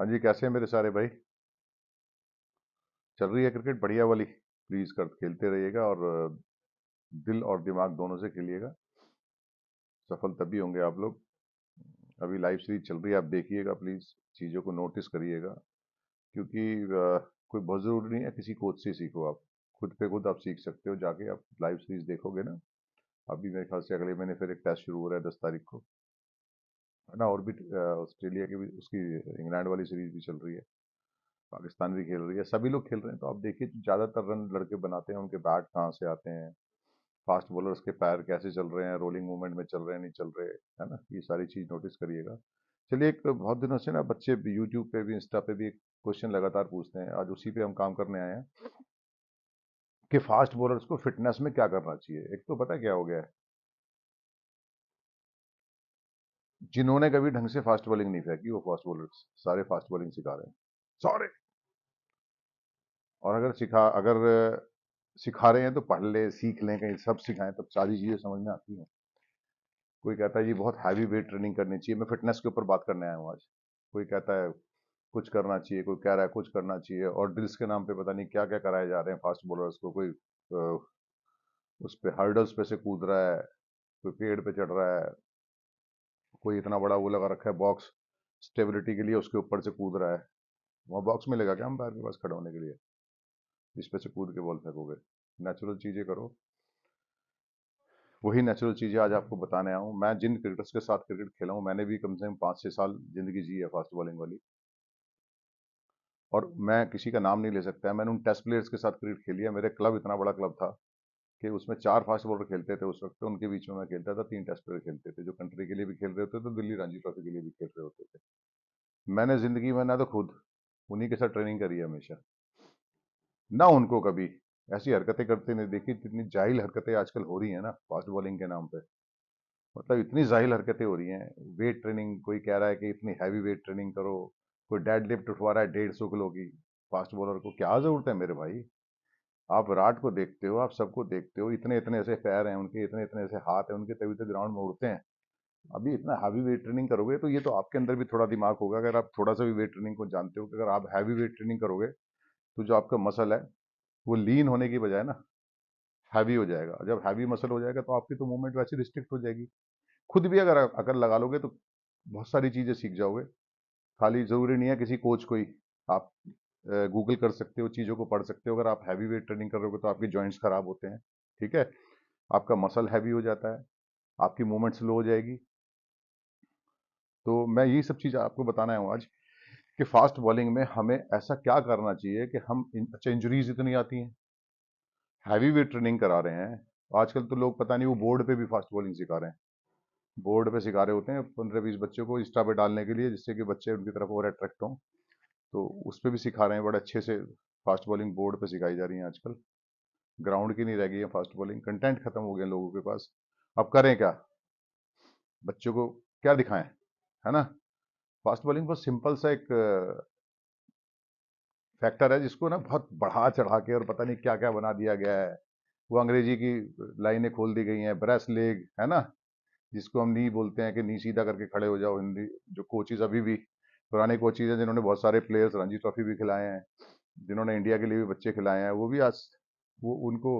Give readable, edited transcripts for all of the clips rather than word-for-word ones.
हाँ जी, कैसे हैं मेरे सारे भाई? चल रही है क्रिकेट बढ़िया वाली? प्लीज कर खेलते रहिएगा और दिल और दिमाग दोनों से खेलिएगा। सफल तभी होंगे आप लोग। अभी लाइव सीरीज चल रही है, आप देखिएगा प्लीज। चीज़ों को नोटिस करिएगा, क्योंकि कोई बहुत ज़रूरी नहीं है किसी कोच से सीखो आप। खुद पे खुद आप सीख सकते हो, जाके आप लाइव सीरीज देखोगे ना। अभी मेरे ख्याल से अगले महीने फिर एक टेस्ट शुरू हो रहा है 10 तारीख को, है ना। और भी ऑस्ट्रेलिया की भी, उसकी इंग्लैंड वाली सीरीज भी चल रही है। पाकिस्तान भी खेल रही है, सभी लोग खेल रहे हैं। तो आप देखिए, ज़्यादातर रन लड़के बनाते हैं, उनके बैट कहाँ से आते हैं, फास्ट बॉलर्स के पैर कैसे चल रहे हैं, रोलिंग मूवमेंट में चल रहे हैं नहीं चल रहे, है ना। ये सारी चीज़ नोटिस करिएगा। चलिए, एक बहुत दिनों से ना बच्चे यूट्यूब पे भी, इंस्टा पे भी एक क्वेश्चन लगातार पूछते हैं, आज उसी पे हम काम करने आए हैं कि फास्ट बॉलर्स को फिटनेस में क्या करना चाहिए। एक तो पता है क्या हो गया है, जिन्होंने कभी ढंग से फास्ट बॉलिंग नहीं फेंकी वो फास्ट बॉलर्स सारे फास्ट बॉलिंग सिखा रहे हैं, सारे। और अगर सिखा रहे हैं तो पढ़ ले, सीख लें, कहीं सब सिखाएं तब सारी चीजें समझ में आती हैं। कोई कहता है जी बहुत हैवी वेट ट्रेनिंग करनी चाहिए, मैं फिटनेस के ऊपर बात करने आया हूँ आज। कोई कहता है कुछ करना चाहिए, कोई कह रहा है कुछ करना चाहिए, और ड्रिल्स के नाम पे पता नहीं क्या क्या कराए जा रहे हैं फास्ट बॉलर्स को। कोई उस पे हर्डल्स पे से कूद रहा है, कोई पेड़ पे चढ़ रहा है, कोई इतना बड़ा वो लगा रखा है बॉक्स स्टेबिलिटी के लिए, उसके ऊपर से कूद रहा है। वहाँ बॉक्स मिलेगा क्या अंपायर के पास खड़े होने के लिए, इस पे से कूद के बॉल फेंकोगे? नेचुरल चीजें करो। वही नेचुरल चीजें आज आपको बताने आया हूँ। मैं जिन क्रिकेटर्स के साथ क्रिकेट खेला हूँ, मैंने भी कम से कम 5 6 साल जिंदगी जी है फास्ट बॉलिंग वाली। और मैं किसी का नाम नहीं ले सकता है, मैंने उन टेस्ट प्लेयर्स के साथ क्रिकेट खेली है। मेरे क्लब इतना बड़ा क्लब था कि उसमें 4 फास्ट बॉलर खेलते थे उस वक्त, तो उनके बीच में मैं खेलता था। 3 टेस्ट प्लेयर खेलते थे जो कंट्री के लिए भी खेल रहे होते थे, दिल्ली रणजी ट्रॉफी के लिए भी खेल रहे होते थे। मैंने जिंदगी में ना तो खुद उन्हीं के साथ ट्रेनिंग करी है हमेशा, ना उनको कभी ऐसी हरकतें करते नहीं देखी। इतनी जाहिल हरकतें आजकल हो रही है ना फास्ट बॉलिंग के नाम पे, मतलब इतनी जाहिल हरकतें हो रही हैं। वेट ट्रेनिंग, कोई कह रहा है कि इतनी हैवी वेट ट्रेनिंग करो, कोई डेड लिफ्ट उठवा रहा है 150 किलो की। फास्ट बॉलर को क्या जरूरत है मेरे भाई? आप विराट को देखते हो, आप सबको देखते हो, इतने इतने ऐसे पैर हैं उनके, इतने इतने ऐसे हाथ हैं उनके, तभी तो ग्राउंड में उड़ते हैं। अभी इतना हैवी वेट ट्रेनिंग करोगे तो ये तो आपके अंदर भी थोड़ा दिमाग होगा। अगर आप थोड़ा सा भी वेट ट्रेनिंग को जानते हो कि अगर आप हैवी वेट ट्रेनिंग करोगे तो जो आपका मसल है वो लीन होने की बजाय ना हैवी हो जाएगा। जब हैवी मसल हो जाएगा तो आपकी तो मूवमेंट वैसे रिस्ट्रिक्ट हो जाएगी। खुद भी अगर अगर लगा लोगे तो बहुत सारी चीजें सीख जाओगे। खाली जरूरी नहीं है किसी कोच को ही, आप गूगल कर सकते हो, चीजों को पढ़ सकते हो। अगर आप हैवी वेट ट्रेनिंग करोगे तो आपके जॉइंट्स खराब होते हैं, ठीक है। आपका मसल हैवी हो जाता है, आपकी मूवमेंट स्लो हो जाएगी। तो मैं यही सब चीज़ आपको बताना है आज कि फास्ट बॉलिंग में हमें ऐसा क्या करना चाहिए कि अच्छा, इंजरीज इतनी आती हैं, हैवी वेट ट्रेनिंग करा रहे हैं। आजकल तो लोग पता नहीं वो बोर्ड पे भी फास्ट बॉलिंग सिखा रहे हैं। बोर्ड पे सिखा रहे होते हैं 15 20 बच्चों को इंस्टा पे डालने के लिए, जिससे कि बच्चे उनकी तरफ और अट्रैक्ट हों। तो उस पे भी सिखा रहे हैं बड़े अच्छे से। फास्ट बॉलिंग बोर्ड पे सिखाई जा रही है आजकल। ग्राउंड की नहीं रह गई है फास्ट बॉलिंग, कंटेंट खत्म हो गया लोगों के पास। अब करें क्या? बच्चों को क्या दिखाएं, है ना। फास्ट बॉलिंग बहुत सिंपल सा एक फैक्टर है, जिसको ना बहुत बढ़ा चढ़ा के और पता नहीं क्या क्या बना दिया गया है। वो अंग्रेजी की लाइनें खोल दी गई हैं, ब्रेस लेग, है ना, जिसको हम नी बोलते हैं कि नी सीधा करके खड़े हो जाओ। हिंदी जो कोचिज अभी भी पुराने कोचिज हैं, जिन्होंने बहुत सारे प्लेयर्स रणजी ट्रॉफी भी खिलाए हैं, जिन्होंने इंडिया के लिए भी बच्चे खिलाए हैं, वो भी आज वो उनको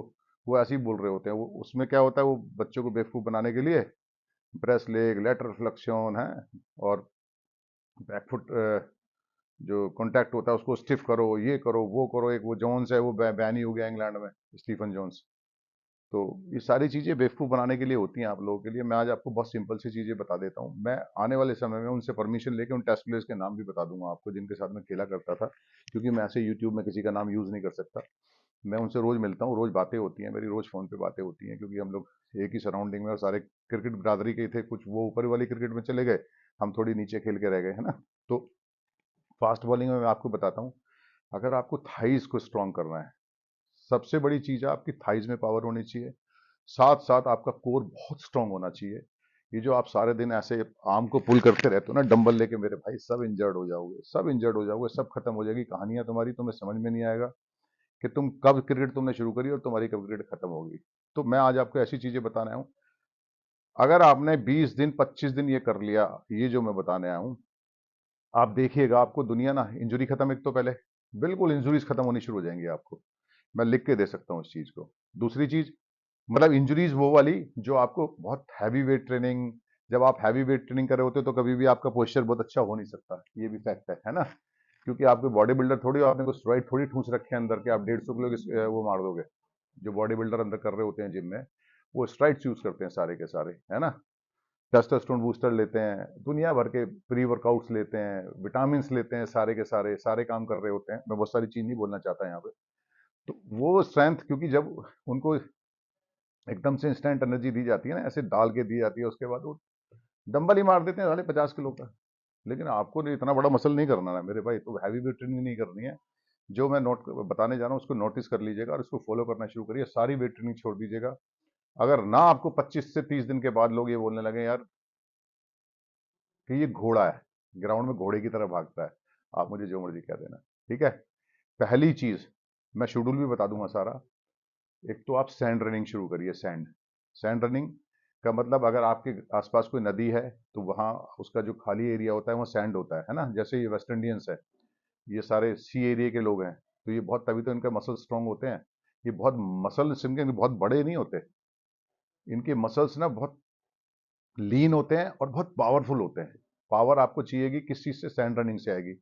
वो ऐसे ही बोल रहे होते हैं। वो उसमें क्या होता है, वो बच्चों को बेवकूफ़ बनाने के लिए ब्रेस लेग, लेटरल फ्लेक्शन है, और बैकफुट जो कॉन्टैक्ट होता है उसको स्टिफ करो, ये करो वो करो। एक वो जोन्स है, वो बैन ही हो गया इंग्लैंड में, स्टीफन जोन्स। तो ये सारी चीजें बेवकूफ बनाने के लिए होती हैं आप लोगों के लिए। मैं आज आपको बहुत सिंपल सी चीजें बता देता हूँ। मैं आने वाले समय में उनसे परमिशन लेके उन टेस्ट प्लेयर्स के नाम भी बता दूंगा आपको जिनके साथ मैं खेला करता था, क्योंकि मैं ऐसे यूट्यूब में किसी का नाम यूज नहीं कर सकता। मैं उनसे रोज मिलता हूँ, रोज बातें होती हैं मेरी, रोज फोन पे बातें होती हैं, क्योंकि हम लोग एक ही सराउंडिंग में और सारे क्रिकेट बिरादरी के थे। कुछ वो ऊपर वाली क्रिकेट में चले गए, हम थोड़ी नीचे खेल के रह गए, है ना। तो फास्ट बॉलिंग में मैं आपको बताता हूँ, अगर आपको थाइज को स्ट्रॉन्ग करना है, सबसे बड़ी चीज है आपकी थाइज में पावर होनी चाहिए। साथ साथ आपका कोर बहुत स्ट्रांग होना चाहिए। ये जो आप सारे दिन ऐसे आर्म को पुल करते रहते हो ना डंबल लेके, मेरे भाई सब इंजर्ड हो जाओगे, सब इंजर्ड हो जाओगे, सब खत्म हो जाएगी कहानियां तुम्हारी। तुम्हें समझ में नहीं आएगा कि कब क्रिकेट तुमने शुरू करी और तुम्हारी कब क्रिकेट खत्म होगी। तो मैं आज आपको ऐसी चीजें बताने आया हूं, अगर आपने 20 दिन 25 दिन ये कर लिया, ये जो मैं बताने आया हूं, आप देखिएगा, आपको दुनिया ना इंजरी खत्म, एक तो पहले बिल्कुल इंजरीज खत्म होनी शुरू हो जाएंगी आपको। मैं लिख के दे सकता हूँ इस चीज को। दूसरी चीज, मतलब इंजरीज वो वाली जो आपको बहुत हैवी वेट ट्रेनिंग, जब आप हैवी वेट ट्रेनिंग कर रहे होते हो तो कभी भी आपका पोस्चर बहुत अच्छा हो नहीं सकता, ये भी फैक्ट है ना। क्योंकि आपके बॉडी बिल्डर थोड़ी हो, आपने कुछ स्टेरॉइड थोड़ी ठूस रखे हैं अंदर के आप 150 किलो वो मार दोगे। जो बॉडी बिल्डर अंदर कर रहे होते हैं जिम में, वो स्टेरॉइड्स यूज करते हैं सारे के सारे, है ना। टेस्टोस्टेरोन बूस्टर लेते हैं, दुनिया भर के प्री वर्कआउट्स लेते हैं, विटामिन लेते हैं, सारे के सारे सारे काम कर रहे होते हैं। मैं बहुत सारी चीज नहीं बोलना चाहता यहाँ पे। तो वो स्ट्रेंथ, क्योंकि जब उनको एकदम से इंस्टेंट एनर्जी दी जाती है ना, ऐसे डाल के दी जाती है, उसके बाद वो डंबल ही मार देते हैं 50 किलो का। लेकिन आपको नहीं, इतना बड़ा मसल नहीं करना है मेरे भाई, तो हैवी वेट ट्रेनिंग नहीं करनी है। जो मैं नोट बताने जा रहा हूँ उसको नोटिस कर लीजिएगा और इसको फॉलो करना शुरू करिए, सारी वेट ट्रेनिंग छोड़ दीजिएगा। अगर ना आपको 25 से 30 दिन के बाद लोग ये बोलने लगे यार कि ये घोड़ा है, ग्राउंड में घोड़े की तरह भागता है, आप मुझे जो मर्जी कह देना, ठीक है। पहली चीज, मैं शेड्यूल भी बता दूंगा सारा। एक तो आप सैंड रनिंग शुरू करिए। सैंड सैंड रनिंग का मतलब, अगर आपके आसपास कोई नदी है तो वहाँ उसका जो खाली एरिया होता है वो सैंड होता है ना। जैसे ये वेस्ट इंडियंस है, ये सारे सी एरिया के लोग हैं, तो ये बहुत, तभी तो इनके मसल स्ट्रांग होते हैं। ये बहुत मसल इनके बहुत बड़े नहीं होते, इनके मसल्स ना बहुत लीन होते हैं और बहुत पावरफुल होते हैं। पावर आपको चाहिएगी किस चीज से? सैंड रनिंग से आएगी।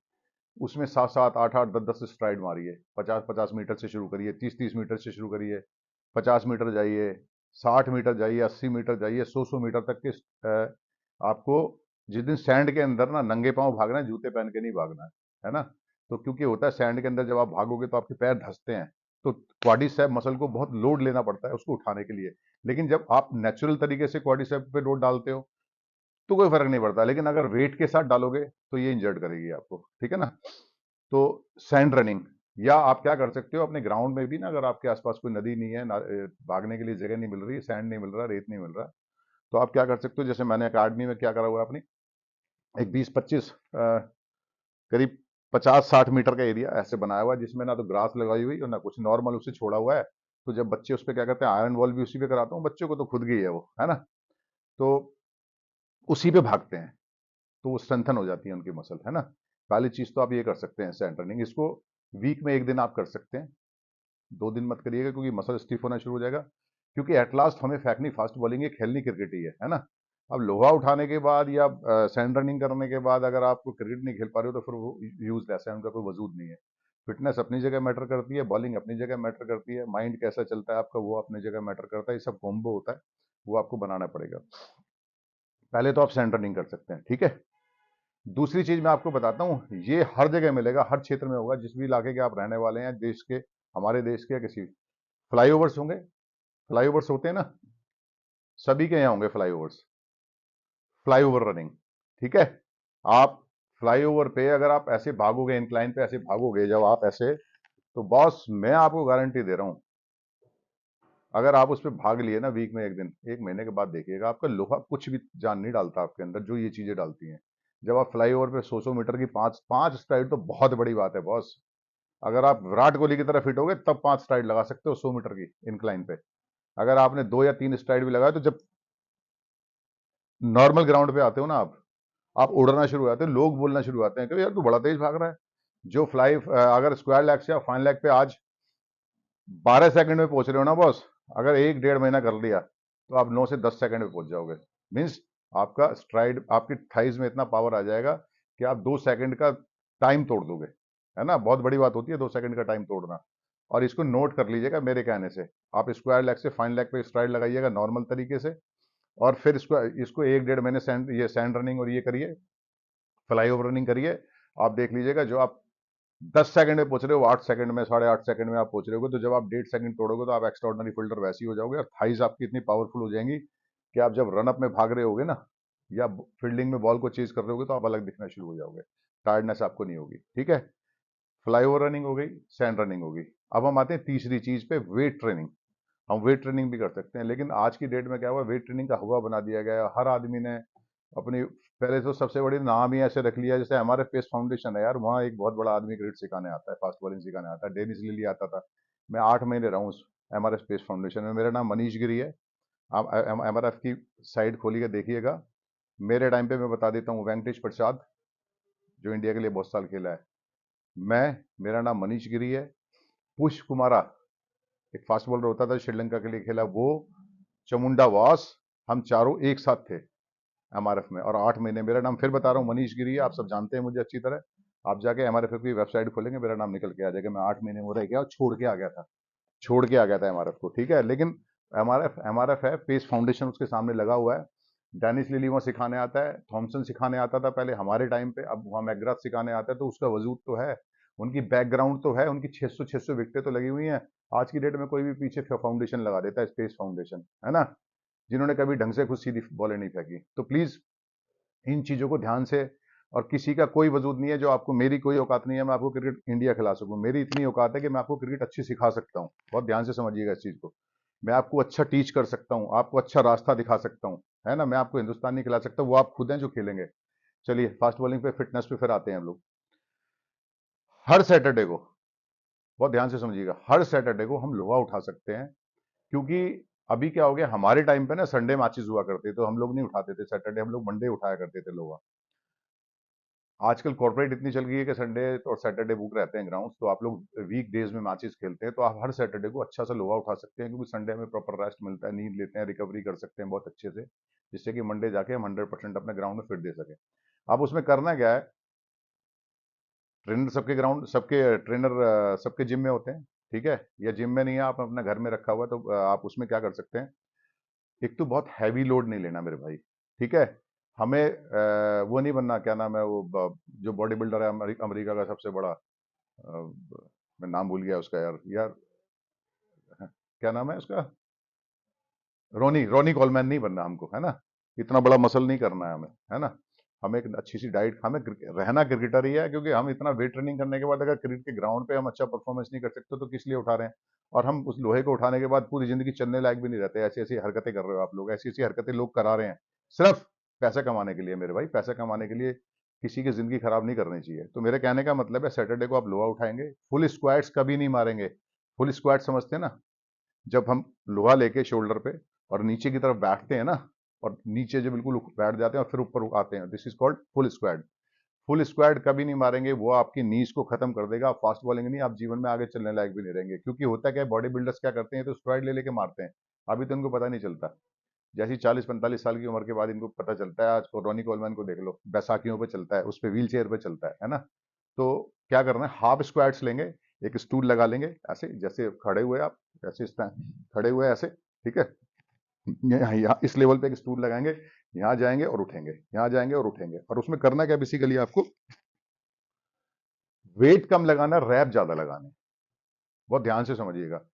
उसमें 7-7, 8-8, 10-10 स्ट्राइड मारिए। 50-50 मीटर से शुरू करिए, 30-30 मीटर से शुरू करिए, 50 मीटर जाइए, 60 मीटर जाइए, 80 मीटर जाइए, 100 मीटर तक के आपको जिस दिन सैंड के अंदर ना नंगे पांव भागना है, जूते पहन के नहीं भागना है ना। तो क्योंकि होता है सैंड के अंदर जब आप भागोगे तो आपके पैर धंसते हैं, तो क्वाड्रिसेप मसल को बहुत लोड लेना पड़ता है उसको उठाने के लिए। लेकिन जब आप नेचुरल तरीके से क्वाड्रिसेप पे लोड डालते हो तो कोई फर्क नहीं पड़ता, लेकिन अगर वेट के साथ डालोगे तो ये इंजर्ड करेगी आपको, ठीक है ना। तो सैंड रनिंग, या आप क्या कर सकते हो अपने ग्राउंड में भी ना, अगर आपके आसपास कोई नदी नहीं है ना, भागने के लिए जगह नहीं मिल रही, सैंड नहीं मिल रहा, रेत नहीं मिल रहा, तो आप क्या कर सकते हो, जैसे मैंने अकाडमी में क्या करा हुआ है अपनी, एक 20-25 करीब 50-60 मीटर का एरिया ऐसे बनाया हुआ है, जिसमें ना तो ग्रास लगाई हुई और ना कुछ, नॉर्मल उसे छोड़ा हुआ है। तो जब बच्चे उस पर क्या करते हैं, आयरन बॉल भी उसी पे कराता हूँ बच्चों को, तो खुद गई है वो, है ना। तो उसी पे भागते हैं, तो वो स्ट्रेंथन हो जाती है उनकी मसल, है ना। पहली चीज तो आप ये कर सकते हैं सैंड रनिंग, इसको वीक में एक दिन आप कर सकते हैं, 2 दिन मत करिएगा, क्योंकि मसल स्टिफ होना शुरू हो जाएगा। क्योंकि एट लास्ट हमें फेंकनी फास्ट बॉलिंग है, खेलनी क्रिकेट ही है ना। अब लोहा उठाने के बाद या सैंड रनिंग करने के बाद अगर आप क्रिकेट नहीं खेल पा रहे हो तो फिर वो यूजलेस है, उनका कोई वजूद नहीं है। फिटनेस अपनी जगह मैटर करती है, बॉलिंग अपनी जगह मैटर करती है, माइंड कैसा चलता है आपका वो अपनी जगह मैटर करता है, ये सब कॉम्बो होता है, वो आपको बनाना पड़ेगा। पहले तो आप सैंड रनिंग कर सकते हैं, ठीक है। दूसरी चीज मैं आपको बताता हूँ, ये हर जगह मिलेगा, हर क्षेत्र में होगा, जिस भी इलाके के आप रहने वाले हैं, देश के, हमारे देश के, या किसी, फ्लाईओवर्स होंगे। फ्लाईओवर्स होते हैं ना, सभी के यहाँ होंगे फ्लाईओवर्स। फ्लाईओवर रनिंग, ठीक है। आप फ्लाईओवर पे अगर आप ऐसे भागोगे, इंक्लाइन पे ऐसे भागोगे जब आप ऐसे, तो बॉस मैं आपको गारंटी दे रहा हूं, अगर आप उस पर भाग लिए ना वीक में एक दिन, 1 महीने के बाद देखिएगा आपका लोहा कुछ भी जान नहीं डालता आपके अंदर, जो ये चीजें डालती हैं। जब आप फ्लाईओवर पे 100 मीटर की 5 5 स्ट्राइड, तो बहुत बड़ी बात है बॉस। अगर आप विराट कोहली की तरह फिट होगे तब 5 स्ट्राइड लगा सकते हो 100 मीटर की इंक्लाइन पे। अगर आपने 2 या 3 स्ट्राइड भी लगाया, तो जब नॉर्मल ग्राउंड पे आते हो ना आप उड़ना शुरू हो जाते हो, लोग बोलना शुरू हो जाते हैं कि यार तू बड़ा तेज भाग रहा है। जो अगर स्क्वायर लेग से या फाइन लेग पे आज 12 सेकंड में पहुंच रहे हो ना बॉस, अगर 1 डेढ़ महीना कर लिया तो आप 9 से 10 सेकंड में पहुंच जाओगे। मीन्स आपका स्ट्राइड, आपकी थाइज में इतना पावर आ जाएगा कि आप 2 सेकंड का टाइम तोड़ दोगे, है ना। बहुत बड़ी बात होती है 2 सेकंड का टाइम तोड़ना। और इसको नोट कर लीजिएगा मेरे कहने से, आप स्क्वायर लेग से फाइन लेग पे स्ट्राइड लगाइएगा नॉर्मल तरीके से, और फिर इसको इसको 1 डेढ़ महीने सैंड रनिंग और ये करिए, फ्लाई ओवर रनिंग करिए। आप देख लीजिएगा, जो आप 10 सेकंड में पहुंच रहे हो, 8 सेकंड में, 8.5 सेकंड में आप पहुंच रहे हो, तो जब आप 1.5 सेकंड तोड़ोगे तो आप एक्स्ट्राऑर्डिनरी फील्डर वैसे ही हो जाओगे, और थाइज आपकी इतनी पावरफुल हो जाएंगी कि आप जब रनअप में भाग रहे होगे ना, या फील्डिंग में बॉल को चेज कर रहे होगे, तो आप अलग दिखना शुरू हो जाओगे, टायर्डनेस आपको नहीं होगी, ठीक है। फ्लाईओवर रनिंग हो गई, सैंड रनिंग हो गई। अब हम आते हैं तीसरी चीज पे, वेट ट्रेनिंग। हम वेट ट्रेनिंग भी कर सकते हैं, लेकिन आज की डेट में क्या हुआ, वेट ट्रेनिंग का हुआ बना दिया गया है। हर आदमी ने अपनी, पहले तो सबसे बड़ी नाम ही ऐसे रख लिया, जैसे हमारे पेस फाउंडेशन है यार, वहाँ एक बहुत बड़ा आदमी क्रिकेट सिखाने आता है, फास्ट बॉलिंग सिखाने आता है, डेनिस लिली आता था। मैं 8 महीने रहा हूँ उस एमआरएफ पेस फाउंडेशन में। मेरा नाम मनीष गिरी है। आप एमआरएफ की साइट खोलिए, देखिएगा। मेरे टाइम पे मैं बता देता हूँ, वेंकटेश प्रसाद, जो इंडिया के लिए बहुत साल खेला है। मेरा नाम मनीष गिरी है। पुष्प कुमारा एक फास्ट बॉलर होता था, श्रीलंका के लिए खेला वो। चमुंडा वास, हम चारों एक साथ थे एमआरएफ में, और 8 महीने। मेरा नाम फिर बता रहा हूँ, मनीष गिरी है, आप सब जानते हैं मुझे अच्छी तरह। आप जाके एमआरएफ की वेबसाइट खोलेंगे, मेरा नाम निकल के आ जाएगा। मैं 8 महीने वो रह गया और छोड़ के आ गया था एमआरएफ को, ठीक है। लेकिन एमआरएफ एमआरएफ है, पेस फाउंडेशन उसके सामने लगा हुआ है। डेनिस लिली वहाँ सिखाने आता है, थॉमसन सिखाने आता था पहले हमारे टाइम पे, अब वहाँ मैकग्राथ सिखाने आता है। तो उसका वजूद तो है, उनकी बैकग्राउंड तो है, उनकी 600 विकेटें तो लगी हुई हैं। आज की डेट में कोई भी पीछे फाउंडेशन लगा देता है, स्पेस फाउंडेशन, है ना, जिन्होंने कभी ढंग से खुद सीधी बॉलें नहीं फेंकी। तो प्लीज इन चीजों को ध्यान से, और किसी का कोई वजूद नहीं है जो आपको, मेरी कोई औकात नहीं है मैं आपको क्रिकेट इंडिया खिला सकूं। मेरी इतनी औकात है कि मैं आपको क्रिकेट अच्छी सिखा सकता हूं। बहुत ध्यान से समझिएगा इस चीज को। मैं आपको अच्छा टीच कर सकता हूं, आपको अच्छा रास्ता दिखा सकता हूं, है ना। मैं आपको हिंदुस्तान नहीं खिला सकता, वो आप खुद हैं जो खेलेंगे। चलिए फास्ट बॉलिंग पे, फिटनेस पे फिर आते हैं हम लोग। हर सैटरडे को, बहुत ध्यान से समझिएगा, हर सैटरडे को हम लोहा उठा सकते हैं। क्योंकि अभी क्या हो गया, हमारे टाइम पे ना संडे मैचेस हुआ करते, तो हम लोग नहीं उठाते थे सैटरडे, हम लोग मंडे उठाया करते थे लोहा। आजकल कॉर्पोरेट इतनी चल गई है कि संडे और सैटरडे बुक रहते हैं ग्राउंड्स, तो आप लोग वीक डेज में मैचेस खेलते हैं। तो आप हर सैटरडे को अच्छा सा लोहा उठा सकते हैं, क्योंकि संडे में प्रॉपर रेस्ट मिलता है, नींद लेते हैं, रिकवरी कर सकते हैं बहुत अच्छे से, जिससे कि मंडे जाके हम 100% अपने ग्राउंड में फिट दे सकें। अब उसमें करना क्या है, ट्रेनर सबके ग्राउंड, सबके ट्रेनर सबके जिम में होते हैं, ठीक है। या जिम में नहीं है, आप अपने घर में रखा हुआ है, तो आप उसमें क्या कर सकते हैं। एक तो बहुत हैवी लोड नहीं लेना मेरे भाई, ठीक है। हमें वो नहीं बनना, क्या नाम है वो, जो बॉडी बिल्डर है अमेरिका का सबसे बड़ा, मैं नाम भूल गया उसका, यार यार, क्या नाम है उसका, रोनी रोनी कॉलमैन नहीं बनना हमको, है ना। इतना बड़ा मसल नहीं करना है हमें, है ना। हमें एक अच्छी सी डाइट, हमें रहना क्रिकेटर ही है, क्योंकि हम इतना वेट ट्रेनिंग करने के बाद अगर क्रिकेट के ग्राउंड पे हम अच्छा परफॉर्मेंस नहीं कर सकते तो किस लिए उठा रहे हैं। और हम उस लोहे को उठाने के बाद पूरी जिंदगी चलने लायक भी नहीं रहते। ऐसी ऐसी हरकतें कर रहे हो आप लोग, ऐसी ऐसी हरकतें लोग करा रहे हैं सिर्फ पैसा कमाने के लिए। मेरे भाई पैसा कमाने के लिए किसी की जिंदगी खराब नहीं करनी चाहिए। तो मेरे कहने का मतलब है, सैटरडे को आप लोहा उठाएंगे, फुल स्क्वाट्स कभी नहीं मारेंगे। फुल स्क्वाट समझते हैं ना, जब हम लोहा लेके शोल्डर पे और नीचे की तरफ बैठते हैं ना, और नीचे जो बिल्कुल बैठ जाते हैं और फिर ऊपर आते हैं, this is called full squad. Full squad कभी नहीं मारेंगे, वो आपकी नीज को खत्म कर देगा। आप फास्ट बॉलिंग नहीं, आप जीवन में आगे चलने लायक भी नहीं रहेंगे। क्योंकि होता क्या है, बॉडी बिल्डर्स क्या करते हैं, तो स्ट्राइड ले लेके मारते हैं, अभी तो इनको पता नहीं चलता। जैसी 40-45 साल की उम्र के बाद इनको पता चलता है। आज को रॉनी कोलमैन को देख लो, बैसाखियों पे चलता है, उस पर व्हील चेयर पे चलता है ना। तो क्या करना है, हाफ स्क्वाट्स लेंगे, एक स्टूल लगा लेंगे ऐसे, जैसे खड़े हुए आप, ऐसे खड़े हुए ऐसे, ठीक है। यहाँ इस लेवल पे एक स्टूल लगाएंगे, यहाँ जाएंगे और उठेंगे, यहाँ जाएंगे और उठेंगे। और उसमें करना क्या, बेसिकली आपको वेट कम लगाना, रैप ज्यादा लगाने। बहुत ध्यान से समझिएगा,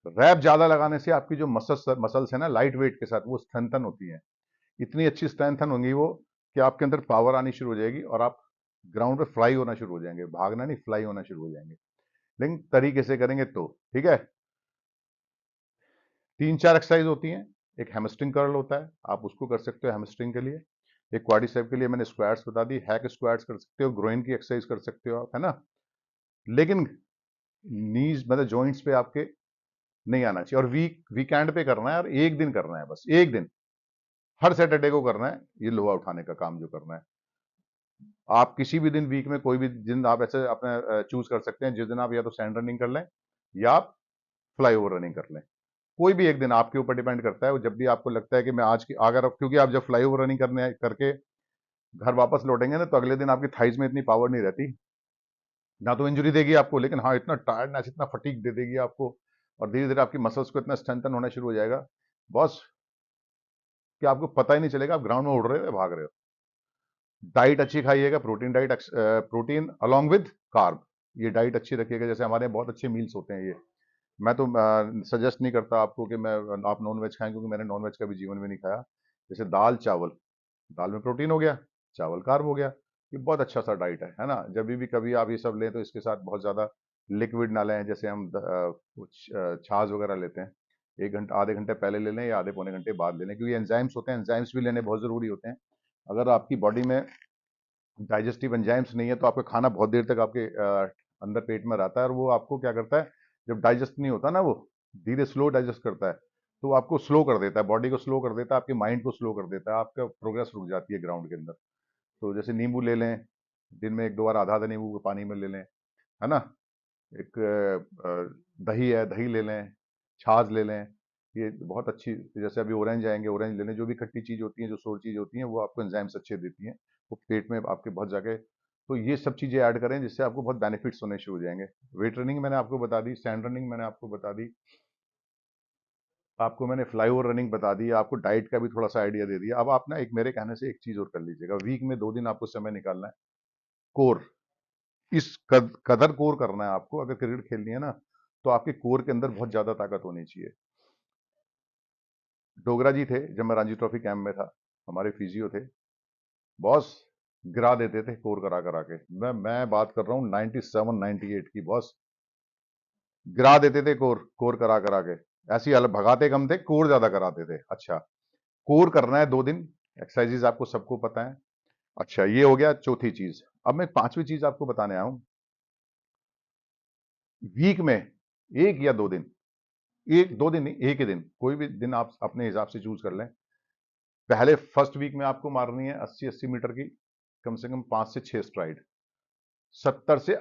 रैप ज्यादा लगाने से आपकी जो मसल्स है ना, लाइट वेट के साथ वो स्ट्रेंथन होती है। इतनी अच्छी स्ट्रेंथन होंगी वो, कि आपके अंदर पावर आनी शुरू हो जाएगी और आप ग्राउंड पे फ्लाई होना शुरू हो जाएंगे। भागना नहीं, फ्लाई होना शुरू हो जाएंगे। लेकिन तरीके से करेंगे तो, ठीक है। 3-4 एक्सरसाइज होती हैं। एक हैमस्ट्रिंग कर्ल होता है, आप उसको कर सकते हो हैमस्ट्रिंग के लिए। एक क्वाड्रिसेप के लिए मैंने स्क्वाट्स बता दी, हैक स्क्वाट्स कर सकते हो, ग्रोइन की एक्सरसाइज कर सकते हो आप, है ना। लेकिन नीज मतलब जॉइंट्स पे आपके नहीं आना चाहिए। और वीकेंड पे करना है, और एक दिन करना है, बस एक दिन, हर सैटरडे को करना है ये लोहा उठाने का काम जो करना है। आप किसी भी दिन वीक में, कोई भी दिन आप ऐसे अपने चूज कर सकते हैं, जिस दिन आप या तो सैंड रनिंग कर लें या आप फ्लाई ओवर रनिंग कर लें। कोई भी एक दिन आपके ऊपर डिपेंड करता है। जब भी आपको लगता है कि मैं आज की, अगर क्योंकि आप जब फ्लाई ओवर रनिंग करने करके घर वापस लौटेंगे ना, तो अगले दिन आपकी थाइज में इतनी पावर नहीं रहती, ना तो इंजरी देगी आपको, लेकिन हाँ इतना टायर्डनेस, इतना फटीक दे देगी आपको। और धीरे धीरे आपकी मसल्स को इतना स्ट्रेंथन होना शुरू हो जाएगा बॉस, कि आपको पता ही नहीं चलेगा आप ग्राउंड में उड़ रहे हो या भाग रहे हो। डाइट अच्छी खाइएगा, protein diet, protein along with carb, ये डाइट अच्छी रखिएगा। जैसे हमारे यहाँ बहुत अच्छे मील्स होते हैं ये, मैं तो सजेस्ट नहीं करता आपको कि मैं आप नॉन वेज खाएं, क्योंकि मैंने नॉन वेज कभी जीवन में नहीं खाया। जैसे दाल चावल, दाल में प्रोटीन हो गया, चावल कार्ब हो गया, ये बहुत अच्छा सा डाइट है ना। जब भी कभी आप ये सब लें तो इसके साथ बहुत ज़्यादा लिक्विड ना लें। जैसे हम कुछ छाछ वगैरह लेते हैं, 1 घंटा आधे घंटे पहले ले लें या आधे पौने घंटे बाद ले लें, क्योंकि एंजाइम्स होते हैं, एंजाइम्स भी लेने बहुत ज़रूरी होते हैं। अगर आपकी बॉडी में डाइजेस्टिव एंजाइम्स नहीं है, तो आपका खाना बहुत देर तक आपके अंदर पेट में रहता है, और वो आपको क्या करता है, जब डाइजेस्ट नहीं होता ना, वो धीरे स्लो डाइजेस्ट करता है, तो आपको स्लो कर देता है, बॉडी को स्लो कर देता है, आपके माइंड को स्लो कर देता है, आपका प्रोग्रेस रुक जाती है ग्राउंड के अंदर। तो जैसे नींबू ले लें, दिन में एक दो बार आधा आधा नींबू को पानी में ले लें, है ना। एक दही है, दही ले लें, छाछ ले लें, ये बहुत अच्छी, जैसे अभी ऑरेंज आएंगे, ऑरेंज ले लें। जो भी खट्टी चीज़ होती है, जो सोर चीज़ होती है, वो आपको एंजाइम्स अच्छे देती हैं, वो पेट में आपके बहुत जाके, तो ये सब चीज़ें ऐड करें जिससे आपको बहुत बेनिफिट्स होने शुरू हो जाएंगे। वेट रनिंग मैंने आपको बता दी, स्टैंड रनिंग मैंने आपको बता दी, आपको मैंने फ्लाईओवर रनिंग बता दी, आपको डाइट का भी थोड़ा सा आइडिया दे दिया। अब आप ना एक मेरे कहने से एक चीज़ और कर लीजिएगा, वीक में 2 दिन आपको समय निकालना है कोर, इस कदर कोर करना है आपको। अगर क्रिकेट खेलनी है ना, तो आपके कोर के अंदर बहुत ज्यादा ताकत होनी चाहिए। डोगरा जी थे जब मैं रणजी ट्रॉफी कैंप में था, हमारे फिजियो थे, बॉस गिरा देते थे कोर करा करा के। मैं बात कर रहा हूँ 97 98 की, बॉस गिरा देते थे कोर कोर करा करा के। ऐसी हालत, भगाते कम थे, कोर ज्यादा कराते थे। अच्छा, कोर करना है 2 दिन, एक्सरसाइजेज आपको सबको पता है। अच्छा, ये हो गया चौथी चीज। अब मैं पांचवी चीज आपको बताने आया हूं। वीक में 1 या 2 दिन, 1 2 दिन नहीं, एक ही दिन, कोई भी दिन आप अपने हिसाब से चूज कर लें। पहले फर्स्ट वीक में आपको मारनी है 80-80 मीटर की कम से कम 5 से 6 स्ट्राइड, 70 से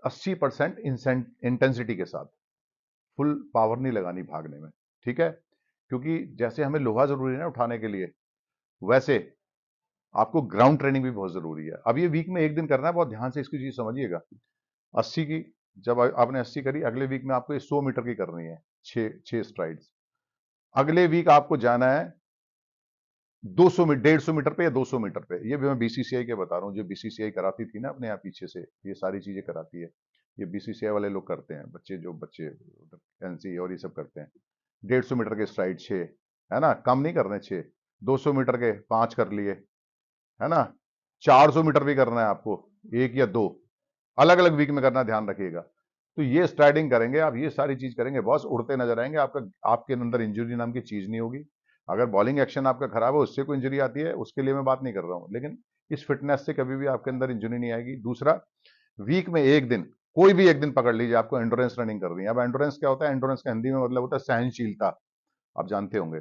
80% इंटेंसिटी के साथ। फुल पावर नहीं लगानी भागने में, ठीक है। क्योंकि जैसे हमें लोहा जरूरी है ना उठाने के लिए, वैसे आपको ग्राउंड ट्रेनिंग भी बहुत जरूरी है। अब ये वीक में एक दिन करना है, बहुत ध्यान से इसकी चीज समझिएगा। 80 की, जब आपने 80 करी, अगले वीक में आपको 100 मीटर की करनी है, 6 स्ट्राइड्स। अगले वीक आपको जाना है 200 मीटर, 150 मीटर पे या 200 मीटर पे। ये भी मैं बीसीसीआई के बता रहा हूँ, जो बीसीसीआई कराती थी ना अपने यहाँ पीछे से, ये सारी चीजें कराती है, ये बीसीसीआई वाले लोग करते हैं, बच्चे जो बच्चे एनसी और ये सब करते हैं। 150 मीटर के स्ट्राइड 6, है ना, कम नहीं करने 6। 200 मीटर के 5 कर लिए, है ना। 400 मीटर भी करना है आपको, 1 या 2, अलग अलग वीक में करना, ध्यान रखिएगा। तो ये स्ट्राइडिंग करेंगे आप, ये सारी चीज करेंगे, बॉस उड़ते नजर आएंगे। आपका आपके अंदर इंजरी नाम की चीज नहीं होगी। अगर बॉलिंग एक्शन आपका खराब है, उससे कोई इंजरी आती है, उसके लिए मैं बात नहीं कर रहा हूं, लेकिन इस फिटनेस से कभी भी आपके अंदर इंजरी नहीं आएगी। दूसरा, वीक में एक दिन, कोई भी एक दिन पकड़ लीजिए, आपको एंडोरेंस रनिंग करनी है। अब एंडोरेंस क्या होता है? एंडोरेंस का हिंदी में मतलब होता है सहनशीलता, आप जानते होंगे।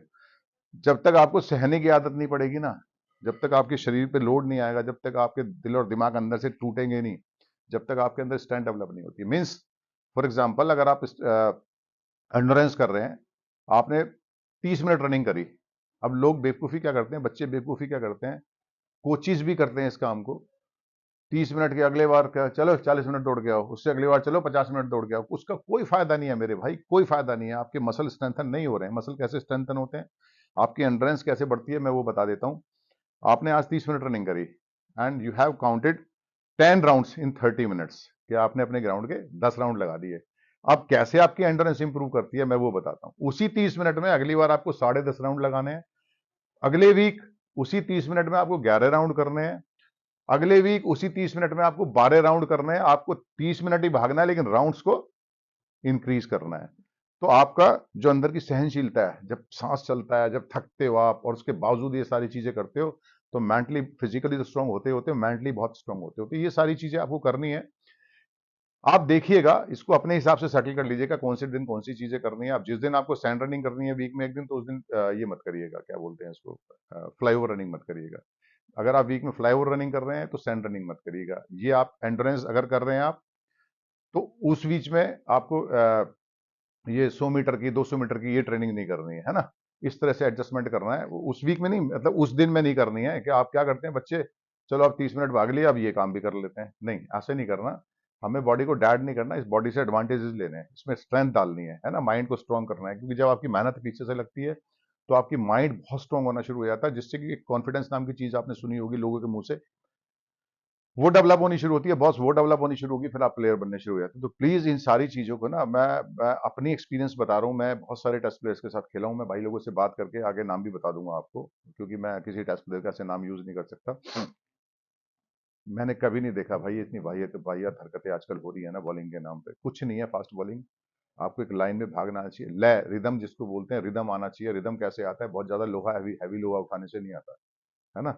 जब तक आपको सहने की आदत नहीं पड़ेगी ना, जब तक आपके शरीर पे लोड नहीं आएगा, जब तक आपके दिल और दिमाग अंदर से टूटेंगे नहीं, जब तक आपके अंदर स्ट्रेंथ डेवलप नहीं होती। मीन्स फॉर एग्जाम्पल, अगर आप एंडोरेंस कर रहे हैं, आपने 30 मिनट रनिंग करी। अब लोग बेवकूफ़ी क्या करते हैं, बच्चे बेवकूफ़ी क्या करते हैं, कोचिज भी करते हैं इस काम को। 30 मिनट के अगले बार क्या, चलो 40 मिनट दौड़ के आओ, उससे अगली बार चलो 50 मिनट दौड़ के आओ। उसका कोई फायदा नहीं है मेरे भाई, कोई फायदा नहीं है। आपके मसल स्ट्रेंथन नहीं हो रहे हैं। मसल कैसे स्ट्रेंथन होते हैं, आपकी एंड्रेंस कैसे बढ़ती है, मैं वो बता देता हूं। आपने आज 30 मिनट रनिंग करी and you have counted 10 rounds in 30 minutes, क्या आपने अपने ग्राउंड के 10 राउंड लगा दिए। अब कैसे आपकी एंड्रेंस इंप्रूव करती है, मैं वो बताता हूं। उसी 30 मिनट में अगली बार आपको 10.5 राउंड लगाने हैं। अगले वीक उसी 30 मिनट में आपको 11 राउंड करने हैं। अगले वीक उसी 30 मिनट में आपको 12 राउंड करने हैं। आपको 30 मिनट ही भागना है, लेकिन राउंड्स को इंक्रीज करना है। तो आपका जो अंदर की सहनशीलता है, जब सांस चलता है, जब थकते हो आप और उसके बावजूद ये सारी चीजें करते हो, तो मेंटली, फिजिकली तो स्ट्रांग होते होते हो, मेंटली बहुत स्ट्रांग होते हो। तो ये सारी चीजें आपको करनी है। आप देखिएगा, इसको अपने हिसाब से सेटल कर लीजिएगा, कौन से दिन कौन सी चीजें करनी है। आप जिस दिन आपको सैंड रनिंग करनी है वीक में एक दिन, तो उस दिन ये मत करिएगा, क्या बोलते हैं इसको, फ्लाईओवर रनिंग मत करिएगा। अगर आप वीक में फ्लाईओवर रनिंग कर रहे हैं, तो सैंड रनिंग मत करिएगा। ये आप एंड्योरेंस अगर कर रहे हैं आप, तो उस बीच में आपको ये 100 मीटर की, 200 मीटर की ये ट्रेनिंग नहीं करनी है ना। इस तरह से एडजस्टमेंट करना है, उस वीक में नहीं, मतलब उस दिन में नहीं करनी है। कि आप क्या करते हैं बच्चे, चलो आप 30 मिनट भाग लिए, अब ये काम भी कर लेते हैं, नहीं, ऐसे नहीं करना। हमें बॉडी को डैड नहीं करना, इस बॉडी से एडवांटेजेस लेने हैं, इसमें स्ट्रेंथ डालनी है ना, माइंड को स्ट्रॉन्ग करना है। क्योंकि जब आपकी मेहनत पीछे से लगती है, तो आपकी माइंड बहुत स्ट्रॉन्ग होना शुरू हो जाता है, जिससे कि कॉन्फिडेंस नाम की चीज आपने सुनी होगी लोगों के मुंह से, वो डेवलप होनी शुरू होती है बॉस, वो डेवलप होनी शुरू होगी, फिर आप प्लेयर बनने शुरू हो जाते हैं। तो प्लीज इन सारी चीजों को ना, मैं अपनी एक्सपीरियंस बता रहा हूँ। मैं बहुत सारे टेस्ट प्लेयर्स के साथ खेला हूँ, मैं भाई लोगों से बात करके आगे नाम भी बता दूंगा आपको, क्योंकि मैं किसी टेस्ट प्लेयर का ऐसे नाम यूज नहीं कर सकता। मैंने कभी नहीं देखा भाई इतनी वाहियत वाहियत हरकतें आजकल हो रही है ना बॉलिंग के नाम पे। कुछ नहीं है फास्ट बॉलिंग, आपको एक लाइन में भागना आना चाहिए, लय रिदम जिसको बोलते हैं, रिदम आना चाहिए। रिदम कैसे आता है, बहुत ज्यादा लोहा, हैवी हैवी लोहा उठाने से नहीं आता है ना।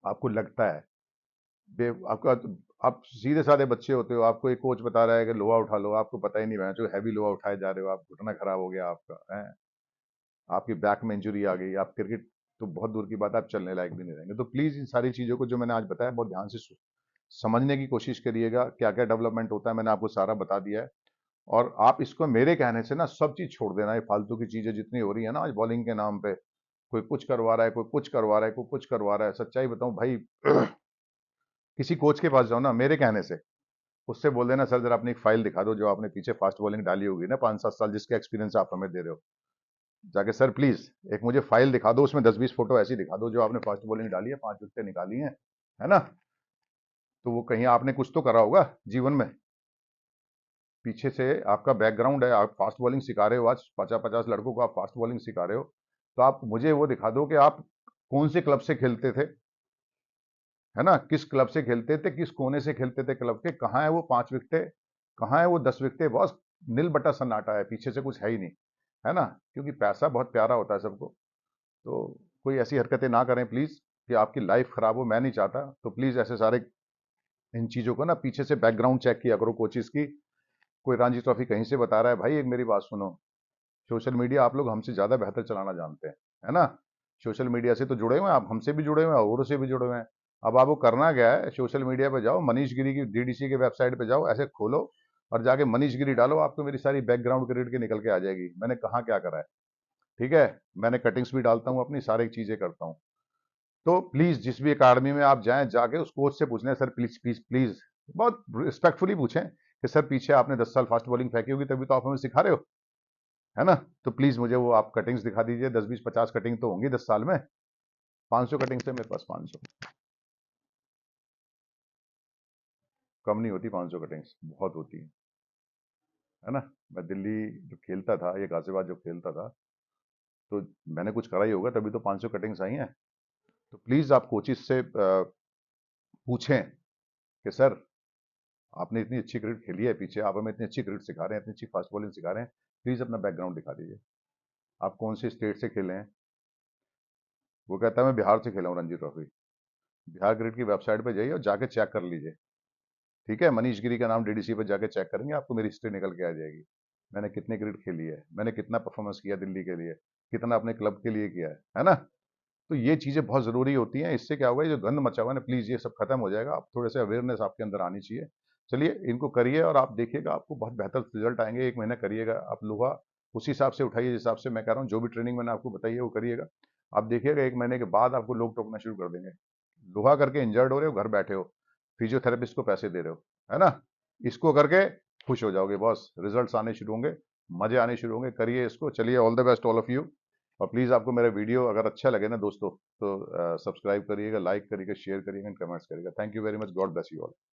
आपको लगता है आपका, आप सीधे साधे बच्चे होते हो, आपको एक कोच बता रहा है कि लोहा उठा लो, आपको पता ही नहीं है, जो हैवी लोहा उठाए जा रहे हो, आप घुटना खराब हो गया आपका है, आपकी बैक में इंजुरी आ गई, आप क्रिकेट तो बहुत दूर की बात है, आप चलने लायक भी नहीं रहेंगे। तो प्लीज इन सारी चीजों को जो मैंने आज बताया बहुत ध्यान से समझने की कोशिश करिएगा क्या क्या डेवलपमेंट होता है, मैंने आपको सारा बता दिया है। और आप इसको मेरे कहने से ना सब चीज छोड़ देना, ये फालतू की चीजें जितनी हो रही है ना आज बॉलिंग के नाम पे, कोई कुछ करवा रहा है, कोई कुछ करवा रहा है, कोई कुछ करवा रहा है। सच्चाई बताऊं भाई, किसी कोच के पास जाओ ना मेरे कहने से, उससे बोल देना सर जरा अपनी एक फाइल दिखा दो जो आपने पीछे फास्ट बॉलिंग डाली होगी ना 5-7 साल, जिसके एक्सपीरियंस आप हमें दे रहे हो। जाके सर प्लीज एक मुझे फाइल दिखा दो, उसमें 10-20 फोटो ऐसी दिखा दो जो आपने फास्ट बॉलिंग डाली है, 5 विकेटें निकाली हैं, है ना। तो वो कहीं आपने कुछ तो करा होगा जीवन में, पीछे से आपका बैकग्राउंड है, आप फास्ट बॉलिंग सिखा रहे हो, आज 50-50 लड़कों को आप फास्ट बॉलिंग सिखा रहे हो। तो आप मुझे वो दिखा दो कि आप कौन से क्लब से खेलते थे, है ना, किस क्लब से खेलते थे, किस कोने से खेलते थे क्लब के, कहाँ है वो 5 विकेटें, कहाँ है वो 10 विकेटें। बॉस नील बटा सन्नाटा है, पीछे से कुछ है ही नहीं, है ना। क्योंकि पैसा बहुत प्यारा होता है सबको। तो कोई ऐसी हरकतें ना करें प्लीज कि आपकी लाइफ खराब हो, मैं नहीं चाहता। तो प्लीज ऐसे सारे इन चीजों को ना पीछे से बैकग्राउंड चेक किया करो कोचिस की। कोई रणजी ट्रॉफी कहीं से बता रहा है, भाई एक मेरी बात सुनो, सोशल मीडिया आप लोग हमसे ज्यादा बेहतर चलाना जानते हैं, है ना। सोशल मीडिया से तो जुड़े हुए हैं आप, हमसे भी जुड़े हुए हैं, औरों से भी जुड़े हुए हैं। अब आपको करना क्या है, सोशल मीडिया पे जाओ, मनीष गिरी की डीडीसी के वेबसाइट पे जाओ, ऐसे खोलो और जाके मनीष गिरी डालो, आपको मेरी सारी बैकग्राउंड क्रेडिट के निकल के आ जाएगी, मैंने कहाँ क्या करा है। ठीक है, मैंने कटिंग्स भी डालता हूँ, अपनी सारी चीजें करता हूँ। तो प्लीज जिस भी अकाडमी में आप जाएं, जाके उस कोच से पूछना है, सर प्लीज प्लीज प्लीज, बहुत रिस्पेक्टफुली पूछें कि सर पीछे आपने 10 साल फास्ट बॉलिंग फेंकी होगी तभी तो आप हमें सिखा रहे हो, है ना। तो प्लीज मुझे वो आप कटिंग्स दिखा दीजिए, 10-20-50 कटिंग तो होंगी 10 साल में, 500 कटिंग्स है मेरे पास, 500 कम नहीं होती, 500 कटिंग्स बहुत होती है ना। मैं दिल्ली जो खेलता था, ये गाजियाबाद जो खेलता था, तो मैंने कुछ करा ही होगा तभी तो 500 कटिंग्स आई हैं। तो प्लीज आप कोचिज से पूछें कि सर आपने इतनी अच्छी क्रिकेट खेली है पीछे, आप हमें इतनी अच्छी क्रिकेट सिखा रहे हैं, इतनी अच्छी फास्ट बॉलिंग सिखा रहे हैं, प्लीज अपना बैकग्राउंड दिखा दीजिए, आप कौन से स्टेट से खेले हैं। वो कहता है मैं बिहार से खेला हूँ रणजी ट्रॉफी। बिहार क्रिकेट की वेबसाइट पे जाइए और जाके चेक कर लीजिए, ठीक है। मनीष गिरी का नाम डीडीसी पे जाके चेक करेंगे, आपको मेरी हिस्ट्री निकल के आ जाएगी। मैंने कितनी क्रिकेट खेली है, मैंने कितना परफॉर्मेंस किया दिल्ली के लिए, कितना अपने क्लब के लिए किया है ना। तो ये चीजें बहुत जरूरी होती हैं, इससे क्या होगा, ये जो गंद मचा हुआ है ना, प्लीज ये सब खत्म हो जाएगा। आप थोड़े से अवेयरनेस आपके अंदर आनी चाहिए। चलिए इनको करिए और आप देखिएगा आपको बहुत बेहतर रिजल्ट आएंगे। 1 महीना करिएगा आप लोहा, उसी हिसाब से उठाइए जिस हिसाब से मैं कह रहा हूँ, जो भी ट्रेनिंग मैंने आपको बताई है वो करिएगा। आप देखिएगा 1 महीने के बाद आपको लोग टोकना शुरू कर देंगे, लोहा करके इंजर्ड हो रहे हो, घर बैठे हो, फिजियोथेरेपिस्ट को पैसे दे रहे हो, है ना। इसको करके खुश हो जाओगे बॉस, रिजल्ट्स आने शुरू होंगे, मजे आने शुरू होंगे। करिए इसको, चलिए all the best all of you. और प्लीज़ आपको मेरा वीडियो अगर अच्छा लगे ना दोस्तों, तो सब्सक्राइब करिएगा, लाइक करिएगा, शेयर करिएगा एंड कमेंट्स करिएगा। Thank you very much, God bless you all.